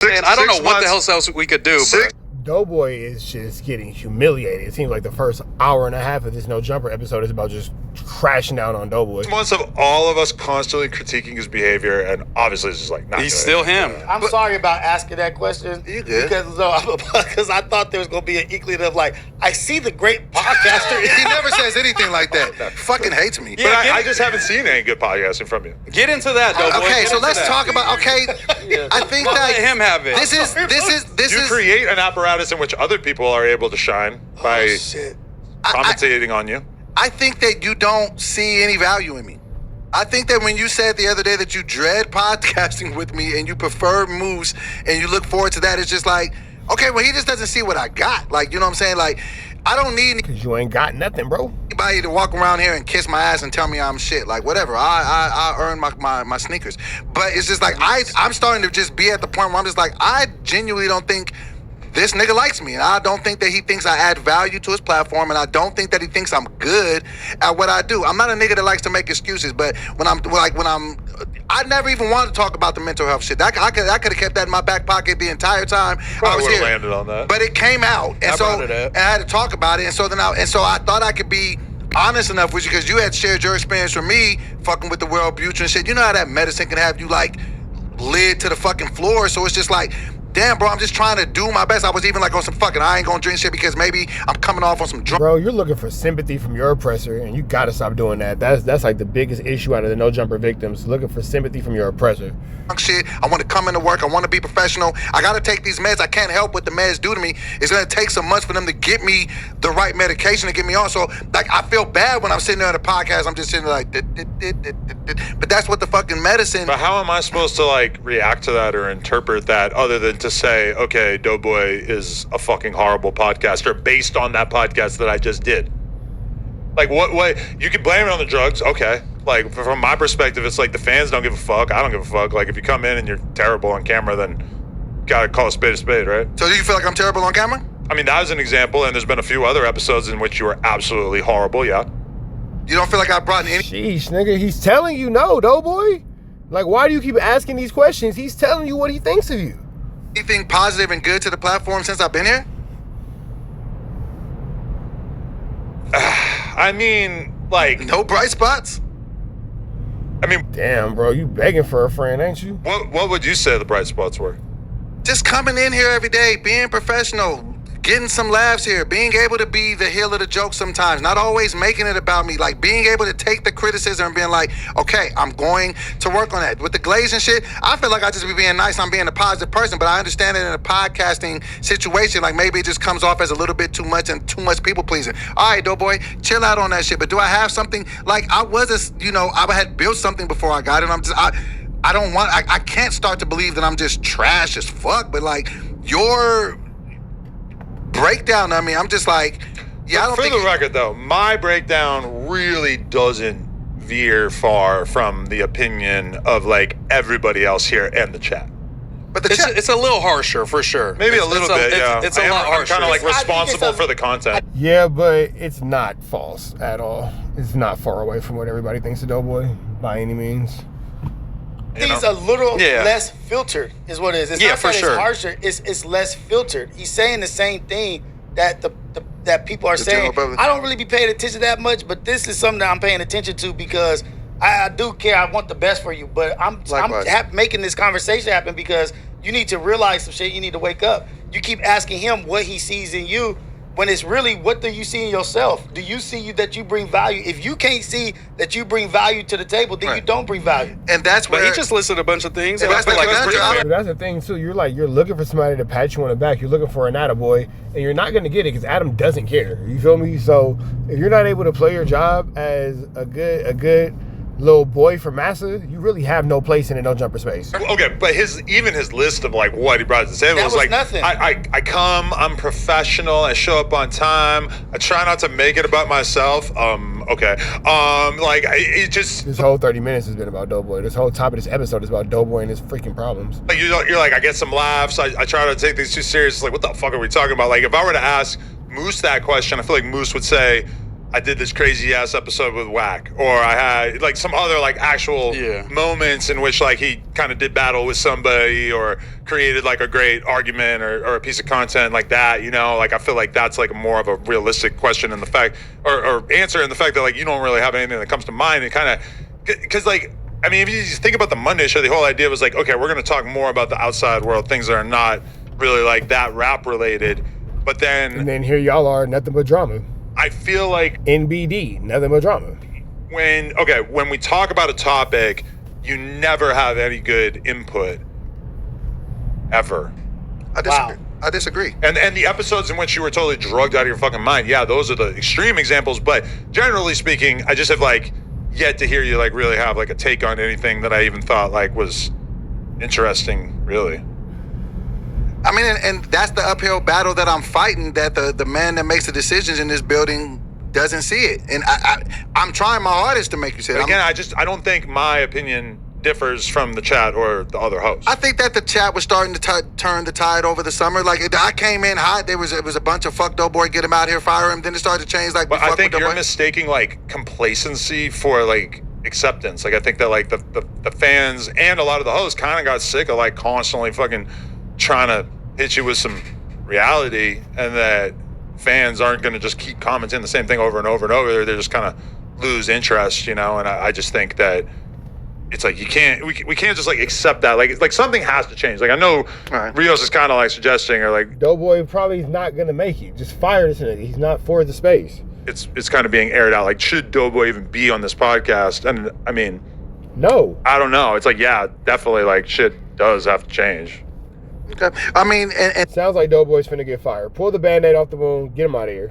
And I don't know what the hell else we could do. But Doughboy is just getting humiliated. It seems like the first hour and a half of this No Jumper episode is about just crashing down on Doughboy. 6 months of all of us constantly critiquing his behavior, and obviously it's just like not he's good. still him. I'm sorry about asking that question. You good? Because I thought there was going to be an inkling of like, I see the great podcaster. He never says anything like that. Fucking hates me. But I just haven't seen any good podcasting from you. Get into that, Doughboy. Okay, Get so into let's that. talk about. Okay, I think Don't that let him have it. This You is. create an apparatus in which other people are able to shine by Shit. commentating on you. I think that you don't see any value in me. I think that when you said the other day that you dread podcasting with me and you prefer Moose and you look forward to that, it's just like, okay, well, he just doesn't see what I got. Like, you know what I'm saying? Like, I don't need Because you ain't got nothing, bro. anybody to walk around here and kiss my ass and tell me I'm shit. Like, whatever. I earn my sneakers. But it's just like, I'm starting to just be at the point where I'm just like, I genuinely don't think this nigga likes me, and I don't think that he thinks I add value to his platform, and I don't think that he thinks I'm good at what I do. I'm not a nigga that likes to make excuses, but I never even wanted to talk about the mental health shit. I could have kept that in my back pocket the entire time I was here. Landed on that. But it came out, and brought it up. and I had to talk about it, and so I thought I could be honest enough with you because you had shared your experience with me fucking with the World Butcher and shit. You know how that medicine can have you like lid to the fucking floor, so it's just like, damn, bro, I'm just trying to do my best. I was even like on some fucking, I ain't gonna drink shit because maybe I'm coming off on some drunk Bro, you're looking for sympathy from your oppressor, and you gotta stop doing that. That's like the biggest issue out of the No Jumper victims, looking for sympathy from your oppressor. shit. I want to come into work. I want to be professional. I gotta take these meds. I can't help what the meds do to me. It's gonna take some months for them to get me the right medication to get me on. So, like, I feel bad when I'm sitting there at a podcast. I'm just sitting there like, but that's what the fucking medicine. But how am I supposed to like react to that or interpret that other than to say, okay, Doughboy is a fucking horrible podcaster based on that podcast that I just did? Like, what you can blame it on the drugs, okay. Like, from my perspective, it's like the fans don't give a fuck. I don't give a fuck. Like, if you come in and you're terrible on camera, then you gotta call a spade, right? So do you feel like I'm terrible on camera? I mean, that was an example, and there's been a few other episodes in which you were absolutely horrible, yeah. You don't feel like I brought any? Sheesh, nigga, he's telling you no, Doughboy. Like, why do you keep asking these questions? He's telling you what he thinks of you. Anything positive and good to the platform since I've been here? I mean, like, No bright spots? I mean, Damn, bro, you begging for a friend, ain't you? what would you say the bright spots were? Just coming in here every day, being professional, getting some laughs here, being able to be the heel of the joke sometimes, not always making it about me, like being able to take the criticism and being like, okay, I'm going to work on that. With the glaze and shit, I feel like I just be being nice, I'm being a positive person, but I understand that in a podcasting situation, like maybe it just comes off as a little bit too much and too much people pleasing. All right, Doughboy, chill out on that shit, but do I have something, like I had built something before I got it, I can't start to believe that I'm just trash as fuck, but like your breakdown of me, I'm just like, yeah, I don't For think the record, though, my breakdown really doesn't veer far from the opinion of like everybody else here in the chat. but the chat, It's a little harsher, for sure. Maybe a little bit, yeah. It's a lot harsher. I'm kind of like I think it's responsible a- for the content. Yeah, but it's not false at all. It's not far away from what everybody thinks of Doughboy, by any means. He's a little Yeah. less filtered, is what it is. It's Yeah, not for that sure. it's harsher. It's less filtered. He's saying the same thing that that people are saying. general public. I don't really be paying attention that much, but this is something that I'm paying attention to because I do care. I want the best for you, but I'm Likewise. making this conversation happen because you need to realize some shit. You need to wake up. You keep asking him what he sees in you. When it's really, what do you see in yourself? Do you see that you bring value? If you can't see that you bring value to the table, then you Right. don't bring value. and that's But where he just listed a bunch of things. Yeah, And I that's feel the like it's pretty conundrum. fair. But that's the thing too. You're looking for somebody to pat you on the back. You're looking for an attaboy, and you're not gonna get it because Adam doesn't care. You feel me? So if you're not able to play your job as a good little boy for massa, you really have no place in the No Jumper space. Okay, but his list of like what he brought to the table That was was like, nothing. I come, I'm professional, I show up on time, I try not to make it about myself. Okay, like it just This whole 30 minutes has been about Doughboy. This whole top of this episode is about Doughboy and his freaking problems. like you're like I get some laughs. I try to take things too serious. It's like what the fuck are we talking about? Like if I were to ask Moose that question, I feel like Moose would say, I did this crazy ass episode with Whack, or I had like some other like actual moments in which like he kind of did battle with somebody or created like a great argument or a piece of content like that, you know, like I feel like that's like more of a realistic question in the fact or answer in the fact that like you don't really have anything that comes to mind. And kind of because like, I mean, if you just think about the Monday show, the whole idea was like, okay, we're going to talk more about the outside world, things that are not really like that rap related. But then here y'all are, nothing but drama. I feel like NBD, nothing but drama. When we talk about a topic, you never have any good input ever. I disagree. And the episodes in which you were totally drugged out of your fucking mind, yeah, those are the extreme examples. But generally speaking, I just have like yet to hear you like really have like a take on anything that I even thought like was interesting, really. I mean, and that's the uphill battle that I'm fighting, that the man that makes the decisions in this building doesn't see it. And I'm trying my hardest to make you see it. Again, I don't think my opinion differs from the chat or the other hosts. I think that the chat was starting to turn the tide over the summer. Like, I came in hot. It was a bunch of fuck Doughboy, get him out here, fire him. Then it started to change. Like, but I think you're mistaking like complacency for like acceptance. Like, I think that like the fans and a lot of the hosts kind of got sick of like constantly fucking trying to hit you with some reality, and that fans aren't going to just keep commenting the same thing over and over and over. They're just kind of lose interest, you know. And I just think that it's like we can't just like accept that. Like something has to change. Like I know Rios is kind of like suggesting or like Doughboy probably is not going to make it. Just fire this nigga. He's not for the space. It's kind of being aired out. Like, should Doughboy even be on this podcast? And I mean, no. I don't know. It's like, yeah, definitely. Like shit does have to change. Okay. I mean, and sounds like Doughboy's finna get fired. Pull the Band-Aid off the wound. Get him out of here.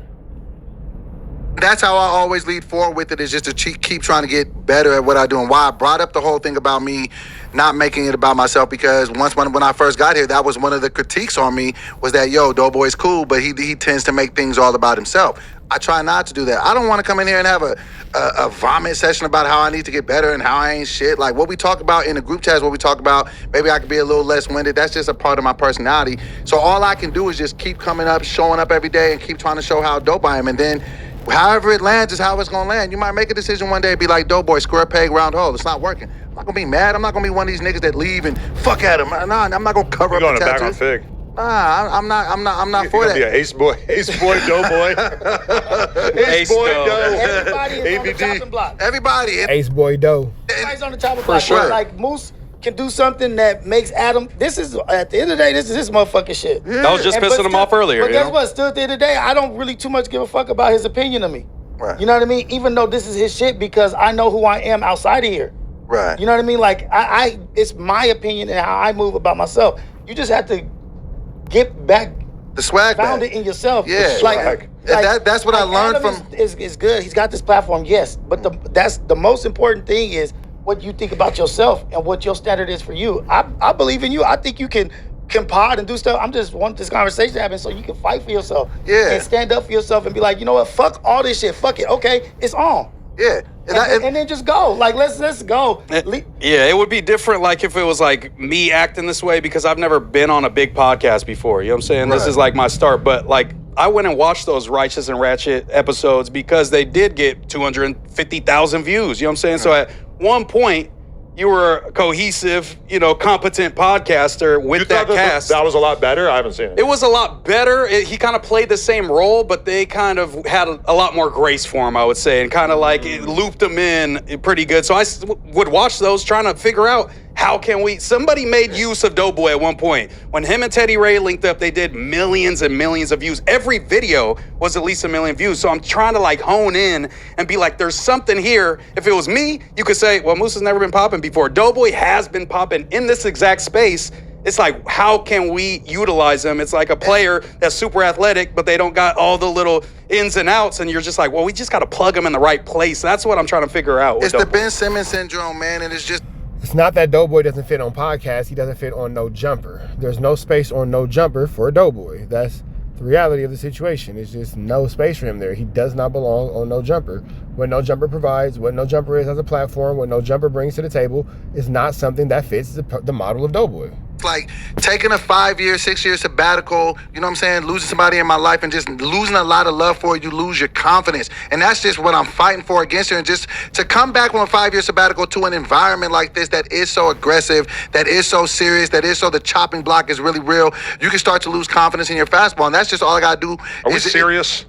That's how I always lead forward with it, is just to keep trying to get better at what I do. And why I brought up the whole thing about me not making it about myself, because when I first got here, that was one of the critiques on me, was that, yo, Doughboy's cool, but he tends to make things all about himself. I try not to do that. I don't want to come in here and have a vomit session about how I need to get better and how I ain't shit. Like, what we talk about in the group chat is what we talk about. Maybe I could be a little less winded. That's just a part of my personality. So all I can do is just keep coming up, showing up every day, and keep trying to show how dope I am. And then however it lands is how it's going to land. You might make a decision one day and be like, Doughboy, square peg, round hole. It's not working. I'm not going to be mad. I'm not going to be one of these niggas that leave and fuck at him. Nah, I'm not going to cover up the tattoos. You're going back on Fig. Nah, I'm not for that. Be an ace boy, Doughboy. Ace boy, Dough. Everybody is on the chopping block. Everybody. Ace boy Dough. Everybody's on the chopping block. sure. Like Moose can do something that makes Adam. This is at the end of the day. This is his motherfucking shit. I was just pissing him off earlier. But guess what? Still at the end of the day, I don't really too much give a fuck about his opinion of me. Right. You know what I mean? Even though this is his shit, because I know who I am outside of here. Right. You know what I mean? Like I it's my opinion and how I move about myself. You just have to get back the swag found back. it in yourself. Yeah. Like that's what I learned Adam from. is good. He's got this platform, yes. But that's the most important thing is what you think about yourself and what your standard is for you. I believe in you. I think you can pod and do stuff. I'm just want this conversation to happen so you can fight for yourself. Yeah. And stand up for yourself and be like, you know what? Fuck all this shit. Fuck it. Okay, it's on. Yeah. And then just go. Like let's go. Yeah, it would be different like if it was like me acting this way, because I've never been on a big podcast before. You know what I'm saying? This is like my start. But like I went and watched those Righteous and Ratchet episodes because they did get 250,000 views. You know what I'm saying? So at one point, you were a cohesive, competent podcaster with that cast. That was a lot better? I haven't seen it. It was a lot better. He kind of played the same role, but they kind of had a lot more grace for him, I would say, and kind of like it looped him in pretty good. So I would watch those trying to figure out how can somebody made use of Doughboy at one point. When him and Teddy Ray linked up, they did millions and millions of views. Every video was at least 1 million views. So I'm trying to like hone in and be like, there's something here. If it was me, you could say, well, Moose has never been popping before. Doughboy has been popping in this exact space. It's like, how can we utilize him? It's like a player that's super athletic, but they don't got all the little ins and outs. And you're just like, well, we just got to plug him in the right place. That's what I'm trying to figure out. It's the Ben Simmons syndrome, man. And it's not that Doughboy doesn't fit on podcasts. He doesn't fit on No Jumper. There's no space on No Jumper for a Doughboy. That's the reality of the situation. It's just no space for him there. He does not belong on No Jumper. What No Jumper provides, what No Jumper is as a platform, what No Jumper brings to the table is not something that fits the model of Doughboy. It's like taking a 5-year, 6-year sabbatical, you know what I'm saying? Losing somebody in my life and just losing a lot of love for it, you lose your confidence. And that's just what I'm fighting for against her. And just to come back from a 5-year sabbatical to an environment like this that is so aggressive, that is so serious, that is so the chopping block is really real, you can start to lose confidence in your fastball. And that's just all I got to do. Are we serious?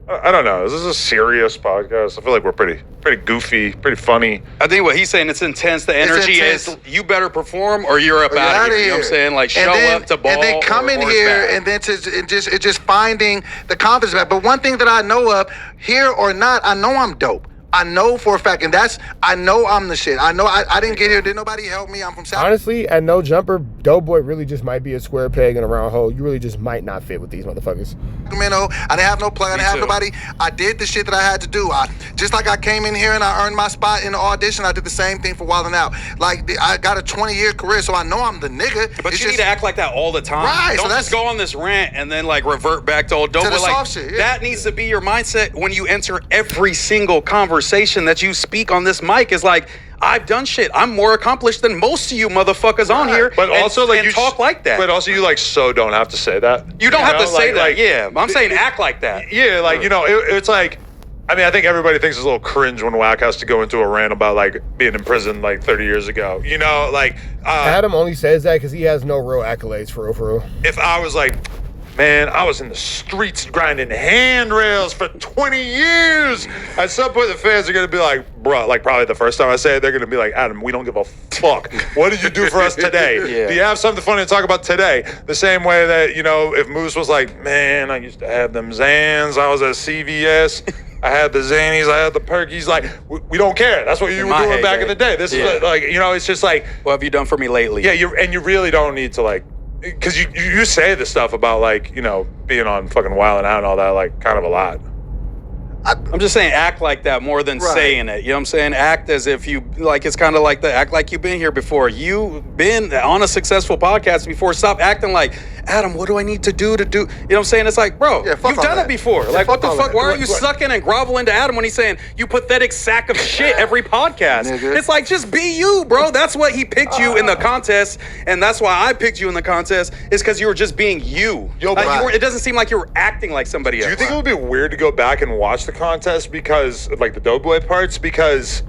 I don't know. Is this a serious podcast? I feel like we're pretty goofy, pretty funny. I think what he's saying, it's intense. The energy is you better perform or you're up out of here. You know what I'm saying? Like show up to ball. And then come in here and then just finding the confidence back. But one thing that I know of, here or not, I know I'm dope. I know for a fact, and I know I'm the shit. I know I didn't get here. Did nobody help me? I'm from South. Honestly, at no jumper, Doughboy really just might be a square peg in a round hole. You really just might not fit with these motherfuckers. Sacramento. I didn't have no plug. I didn't have nobody. I did the shit that I had to do. Just like I came in here and I earned my spot in the audition, I did the same thing for Wild 'N Out. Like, I got a 20-year career, so I know I'm the nigga. But you need to act like that all the time. Right. Don't just go on this rant and then like revert back to old Doughboy. the Like soft shit, yeah. That needs to be your mindset when you enter every single conversation that you speak on this mic. Is like, I've done shit. I'm more accomplished than most of you motherfuckers on here. But also, like, and you talk like that. But also, you like so don't have to say that. You don't have to say that. Like, yeah, I'm saying act like that. Yeah, like, you know, it's like, I mean, I think everybody thinks it's a little cringe when Wack has to go into a rant about like being in prison like 30 years ago. You know, like Adam only says that because he has no real accolades for real. If I was like, man, I was in the streets grinding handrails for 20 years. At some point, the fans are going to be like, bro, like probably the first time I say it, they're going to be like, Adam, we don't give a fuck. What did you do for us today? Yeah. Do you have something funny to talk about today? The same way that, you know, if Moose was like, man, I used to have them Zans. I was at CVS. I had the Zanies. I had the Perkies. Like, we don't care. That's what you were doing back in the day. This is like, you know, it's just like. What have you done for me lately? Yeah, you really don't need to like. Because you say this stuff about, like, you know, being on fucking Wild 'N Out and all that, like, kind of a lot. I'm just saying act like that more than saying it. You know what I'm saying? Act as if you, like, it's kind of like the act like you've been here before. You've been on a successful podcast before. Stop acting like, Adam, what do I need to do? You know what I'm saying? It's like, bro, you've done it before. Yeah, like, what the fuck? that. Why are you sucking and groveling to Adam when he's saying, you pathetic sack of shit every podcast? Nigga. It's like, just be you, bro. That's what he picked you in the contest. And that's why I picked you in the contest, is because you were just being you. Yo, Like, it doesn't seem like you were acting like somebody else. Do you think it would be weird to go back and watch the contest because, like, the Doughboy parts? Because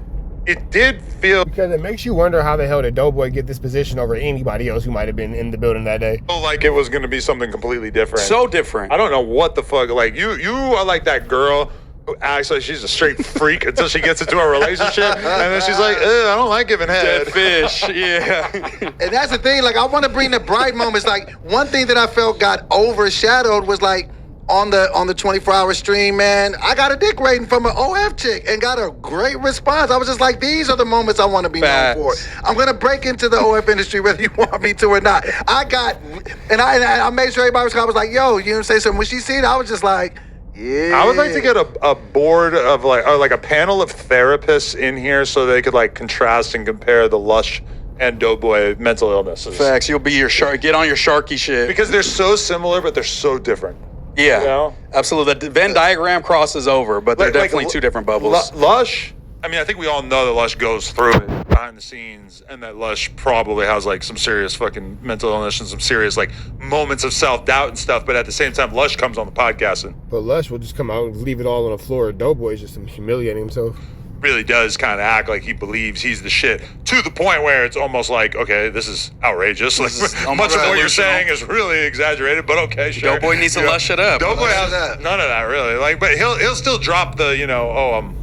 it did feel Because it makes you wonder how the hell did Doughboy get this position over anybody else who might have been in the building that day. like it was going to be something completely different. So different. I don't know what the fuck. Like, you are like that girl who acts like she's a straight freak until she gets into a relationship, and then she's like, I don't like giving head. Dead fish. Yeah. And that's the thing, like, I want to bring the bright moments. Like, one thing that I felt got overshadowed was, like, on the 24-hour stream, man, I got a dick rating from an OF chick and got a great response. I was just like, these are the moments I want to be known for. I'm going to break into the OF industry whether you want me to or not. I made sure everybody was, I was like, yo, you know what I'm saying? So when she seen it, I was just like, yeah. I would like to get a board of like a panel of therapists in here so they could like contrast and compare the Lush and Doughboy mental illnesses. Facts. You'll be your shark. Get on your sharky shit. Because they're so similar, but they're so different. Yeah, you know? Absolutely. The Venn diagram crosses over, but they're definitely two different bubbles. Lush, I mean, I think we all know that Lush goes through it behind the scenes, and that Lush probably has like some serious fucking mental illness and some serious like moments of self-doubt and stuff. But at the same time, Lush comes on the podcast and But Lush will just come out and leave it all on the floor. Doughboy's just humiliating himself. really does kind of act like he believes he's the shit, to the point where it's almost like, okay, this is outrageous. Like, much of what you're saying is really exaggerated, but okay, sure. Doughboy needs to lush it up. Doughboy has none of that really. Like, but he'll still drop the, you know,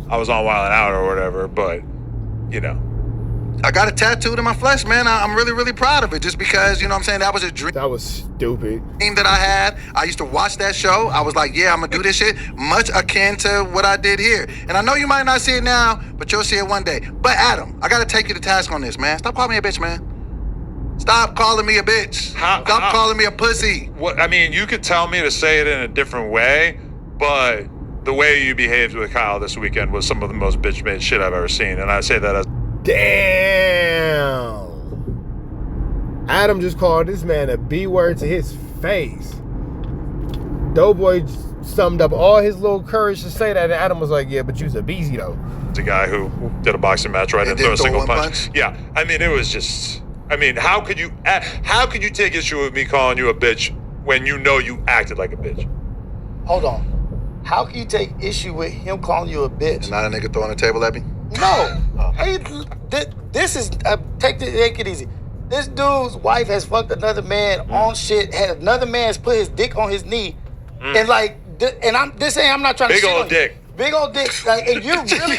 I was on Wild 'N Out or whatever, but you know. I got it tattooed in my flesh, man. I'm really, really proud of it just because, you know what I'm saying, that was a dream That was stupid. that I had. I used to watch that show. I was like, yeah, I'm going to do this shit, much akin to what I did here. And I know you might not see it now, but you'll see it one day. But Adam, I got to take you to task on this, man. Stop calling me a bitch, man. Stop calling me a bitch. Stop calling me a pussy. What, I mean, you could tell me to say it in a different way, but the way you behaved with Kyle this weekend was some of the most bitch-made shit I've ever seen. And I say that as... Damn. Adam just called this man a B word to his face. Doughboy summed up all his little courage to say that, and Adam was like, yeah, but you's a beezy though. The guy who did a boxing match right and threw a single punch. Yeah, I mean, it was just... I mean, how could you take issue with me calling you a bitch when you know you acted like a bitch? Hold on. How can you take issue with him calling you a bitch? And not a nigga throwing a table at me? No. Hey, this is take it easy. This dude's wife has fucked another man on shit. Had another man's put his dick on his knee, and like, and I'm this ain't. I'm not trying to. Big old dick. Big old dick. Like, and you really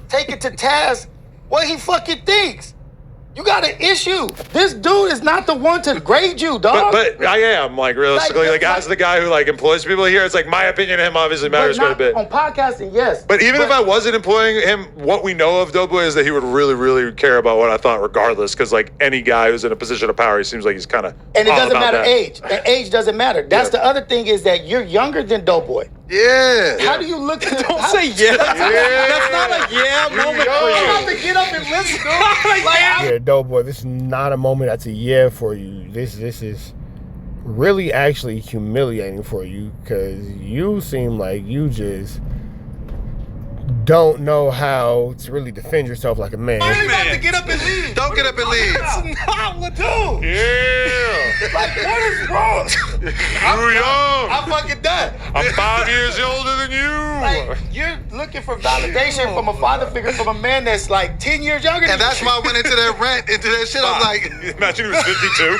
take it to task what he fucking thinks. You got an issue. This dude is not the one to grade you, dog. But I am, like, realistically, like as the guy who like employs people here, it's like my opinion of him obviously matters quite a bit. On podcasting, yes. But even if I wasn't employing him, what we know of Doughboy is that he would really, really care about what I thought regardless, because like any guy who's in a position of power, he seems like he's kind of and it doesn't matter age. And age doesn't matter. That's the other thing is that you're younger than Doughboy. Yeah. How do you look at Don't say yeah. That's not a yeah moment for you. You have to get up and listen, dude. Yeah, Doughboy, this is not a moment that's a yeah for you. This is really actually humiliating for you because you seem like you just don't know how to really defend yourself like a man. You about to get up and leave. Don't get up and leave. That's not what dude. Yeah. Like, what is wrong? Too young. I'm fucking done. I'm 5 years older than you. Like, you're looking for validation from a father figure from a man that's like 10 years younger than And that's you. why I went into that rant, into that shit. I was like, Imagine he was 52.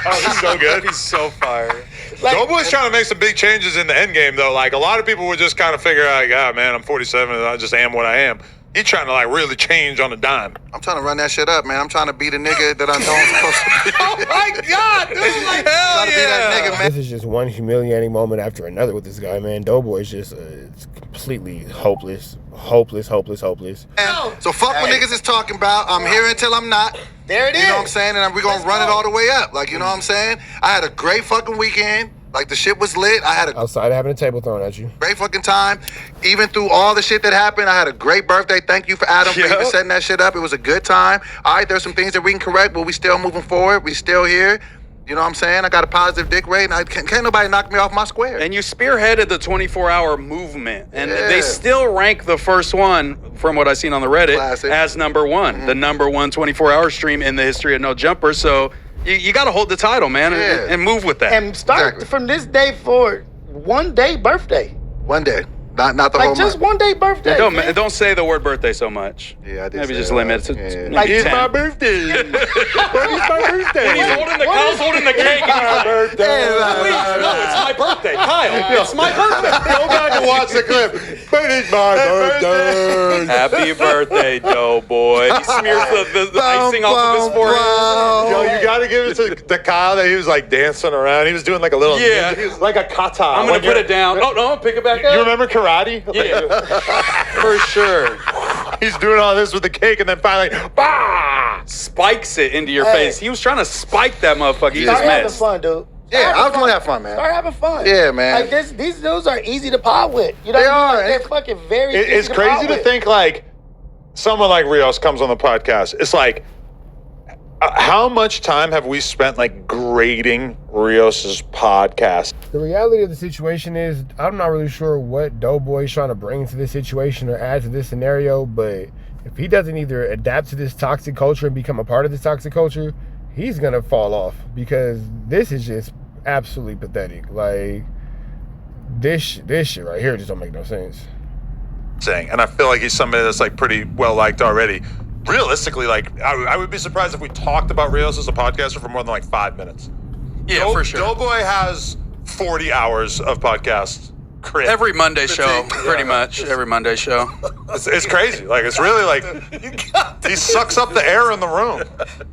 Oh, he's so good. He's so fire. Like, Doughboy's trying to make some big changes in the end game, though. Like, a lot of people would just kind of figure out, like, ah, man, I'm 47 and I just am what I am. He's trying to, like, really change on a dime. I'm trying to run that shit up, man. I'm trying to be the nigga that I know I'm supposed to be. oh my God, dude. Like, Trying to be that nigga, man. This is just one humiliating moment after another with this guy, man. Doughboy's just it's completely hopeless. So fuck what niggas is talking about. I'm here until I'm not. there it is. You know what I'm saying? And we're going to run it all the way up. Like, you know what I'm saying? I had a great fucking weekend. Like, the shit was lit. I had a Outside of having a table thrown at you. great fucking time. Even through all the shit that happened, I had a great birthday. Thank you for Adam for even setting that shit up. It was a good time. All right, there's some things that we can correct, but we still moving forward. We still here. You know what I'm saying? I got a positive dick rate, and can't nobody knock me off my square. And you spearheaded the 24-hour movement. And Yeah. they still rank the first one, from what I've seen on the Reddit, Classic. as number one. The number one 24-hour stream in the history of No Jumper. So you got to hold the title, man, Yeah. and move with that. And start Exactly. from this day forward, 1 day birthday. One day. Not the whole Like, just month. 1 day birthday. man. Don't say the word birthday so much. Yeah, I did Maybe say just that. limit it to Yeah. maybe Like, it's 10. my birthday. It's my birthday. When he's holding the Kyle's holding the cake. And he's like, please, no, it's my birthday, Kyle. It's my birthday. Go back and watch the clip. But it's my birthday. Happy birthday, Doughboy. He smears the icing off of his forehead. Yo, you gotta give it to Kyle that he was like dancing around. He was doing like a little, Yeah. he was like a kata. I'm gonna put it down. Oh no, pick it back up. You remember karate? Yeah, for sure. He's doing all this with the cake, and then finally, bah! Spikes it into your Hey. face. He was trying to spike that motherfucker. He Start just having missed. fun, dude. Yeah, I was going to have fun, man. Start having fun. Yeah, man. Like, these dudes are easy to pod with. You know They what I mean? are. Like, they're fucking very easy It's to crazy pod to with. think like someone like Rios comes on the podcast. It's like, how much time have we spent like grading Rios's podcast? The reality of the situation is, I'm not really sure what Doughboy's trying to bring to this situation or add to this scenario, but if he doesn't either adapt to this toxic culture and become a part of this toxic culture, he's gonna fall off because this is just absolutely pathetic. Like, this shit right here just don't make no sense. Saying, and I feel like he's somebody that's like pretty well liked already. Realistically, like I would be surprised if we talked about Rios as a podcaster for more than like 5 minutes. Yeah, for sure. Doughboy has 40 hours of podcast crit. Every Monday show, pretty much. Every Monday show. It's crazy. Like, it's really like he sucks up the air in the room.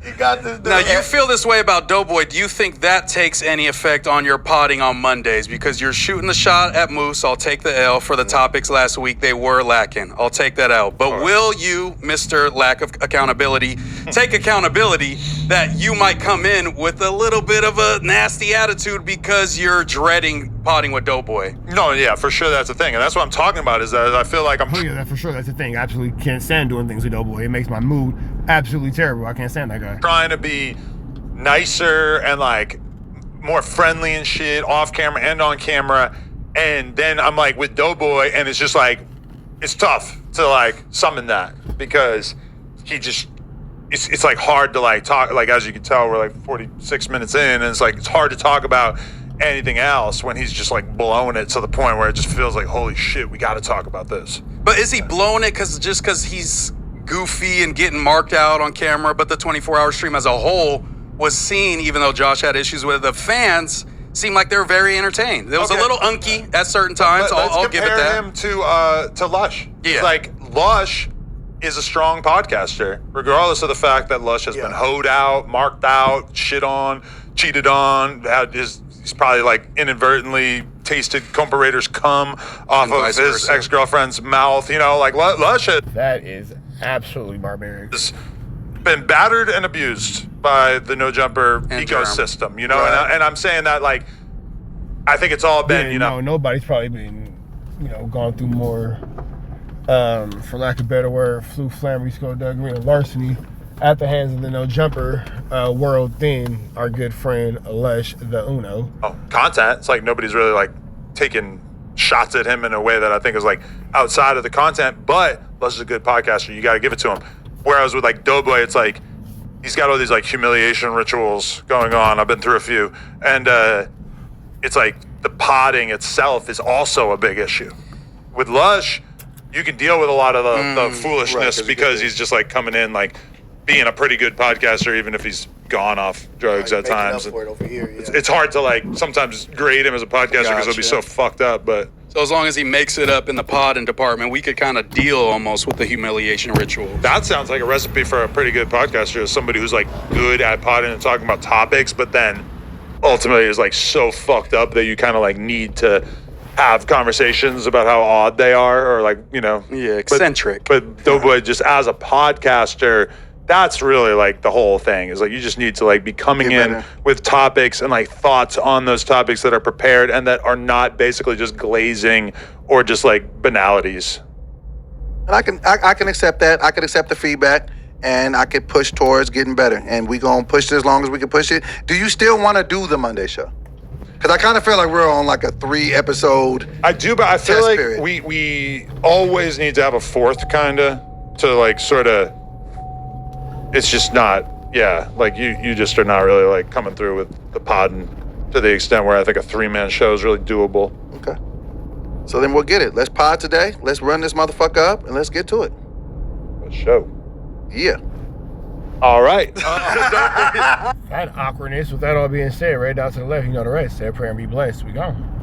You got this dude. Now, you feel this way about Doughboy. Do you think that takes any effect on your potting on Mondays? Because you're shooting the shot at Moose. I'll take the L for the topics last week. They were lacking. I'll take that out. But will you, Mr. Lack of Accountability, take accountability that you might come in with a little bit of a nasty attitude because you're dreading potting with Doughboy? No, yeah, for sure that's the thing. And that's what I'm talking about is that I feel like I'm Oh yeah, that for sure. That's the thing. I absolutely can't stand doing things with Doughboy. It makes my mood absolutely terrible. I can't stand that guy. trying to be nicer and like more friendly and shit off camera and on camera. And then I'm like with Doughboy and it's just like, it's tough to like summon that because he just it's like hard to like talk, like as you can tell, we're like 46 minutes in, and it's like it's hard to talk about anything else when he's just like blowing it to the point where it just feels like, holy shit, we got to talk about this. But is he blowing it because he's goofy and getting marked out on camera? But the 24-hour stream as a whole was seen, even though Josh had issues with it, the fans seemed like they were very entertained. It was a little unky at certain times. I'll give it that. Let's compare him to Lush. Yeah. Like, Lush is a strong podcaster, regardless of the fact that Lush has been hoed out, marked out, shit on, cheated on, he's probably like inadvertently tasted Comparator's cum off of his ex-girlfriend's mouth. You know, like Lush That is absolutely barbaric. has been battered and abused by the No Jumper ecosystem, you know, and I'm saying that, like, I think it's all been, you know. Nobody's probably been, gone through more, for lack of a better word, flambery, skullduggery, and larceny at the hands of the No Jumper world than our good friend Lush the Uno. Content. It's like nobody's really like taking shots at him in a way that I think is like outside of the content, but Lush is a good podcaster. You got to give it to him. Whereas with like Doughboy, it's like he's got all these like humiliation rituals going on. I've been through a few, and it's like the podding itself is also a big issue. With Lush, you can deal with a lot of the foolishness because he's just like coming in like being a pretty good podcaster, even if he's gone off drugs at times. It's hard to like sometimes grade him as a podcaster because he'll be so fucked up. But so as long as he makes it up in the podding department, we could kind of deal almost with the humiliation ritual. That sounds like a recipe for a pretty good podcaster, is somebody who's like good at podding and talking about topics, but then ultimately is like so fucked up that you kind of like need to have conversations about how odd they are, or like, eccentric. But Doughboy, just as a podcaster, that's really like the whole thing, is like you just need to like be coming in with topics and like thoughts on those topics that are prepared and that are not basically just glazing or just like banalities. And I can accept that. I can accept the feedback, and I can push towards getting better. And we gonna push it as long as we can push it. Do you still want to do the Monday show? Because I kind of feel like we're on like a 3-episode. I do, but I feel like period. we always need to have a fourth kind of to like sort of. It's just not, like you just are not really like coming through with the pod to the extent where I think a 3-man show is really doable. Okay. So then we'll get it. Let's pod today. Let's run this motherfucker up and let's get to it. Good show. Yeah. All right. That awkwardness, with that all being said, right down to the left, the rest. Say a prayer and be blessed. We gone.